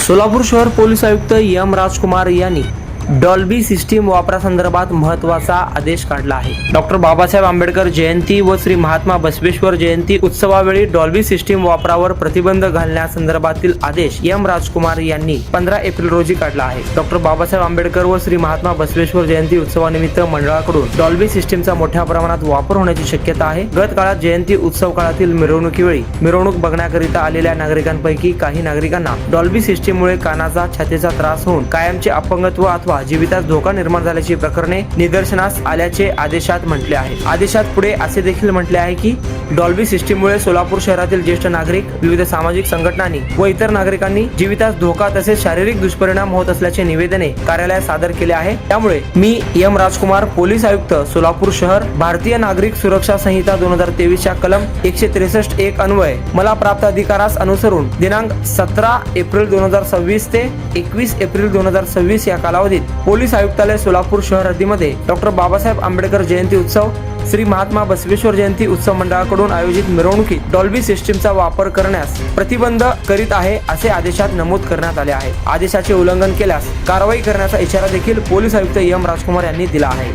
सोलापूर शहर पोलीस आयुक्त एम राजकुमार यांनी डॉल्बी सिस्टीम वापरासंदर्भात महत्त्वाचा आदेश काढला आहे। डॉक्टर बाबासाहेब आंबेडकर जयंती व श्री महात्मा बसवेश्वर जयंती उत्सवावेळी डॉल्बी सिस्टीम वापरावर प्रतिबंध घालण्यासंदर्भातील आदेश एम राजकुमार यांनी 15 एप्रिल रोजी काढला आहे। डॉक्टर बाबासाहेब आंबेडकर व श्री महात्मा बसवेश्वर जयंती उत्सवानिमित्त मंडळाकडून डॉल्बी सिस्टीमचा मोठ्या प्रमाणात वापर होण्याची शक्यता आहे। गत काळात जयंती उत्सव काळातील मिरवणुकीवेळी मिरवणूक बघण्याकरिता आलेल्या नागरिकांपैकी काही नागरिकांना डॉल्बी सिस्टीममुळे कानाचा छातीचा त्रास होऊन कायमचे अपंगत्व अथवा जीवितास धोका निर्माण झाल्याची प्रकरणे निदर्शनास आल्याचे आदेशात म्हटले आहे। आदेशात पुढे असे देखील म्हटले आहे की डॉल्बी सिस्टीममुळे सोलापूर शहरातील ज्येष्ठ नागरिक, विविध सामाजिक संघटनांनी व इतर नागरिकांनी जीवितास धोका तसेच शारीरिक दुष्परिणाम होत असल्याचे निवेदने कार्यालयात सादर केले आहे। त्यामुळे मी एम राजकुमार, पोलीस आयुक्त सोलापूर शहर, भारतीय नागरिक सुरक्षा संहिता 2023 च्या कलम 163(1) अन्वये मला प्राप्त अधिकारास अनुसरून दिनांक 17 एप्रिल 2026 ते 21 एप्रिल 2026 या कालावधीत पोलीस आयुक्तालय सोलापूर शहर हद्दीमध्ये डॉक्टर बाबासाहेब आंबेडकर जयंती उत्सव, श्री महात्मा बसवेश्वर जयंती उत्सव मंडळाकडून आयोजित मिरवणुकीत डॉल्बी सिस्टीमचा वापर करण्यास प्रतिबंध करीत आहे असे आदेशात नमूद करण्यात आले आहे। आदेशाचे उल्लंघन केल्यास कारवाई करण्याचा इशारा देखील पोलीस आयुक्त एम राजकुमार यांनी दिला आहे।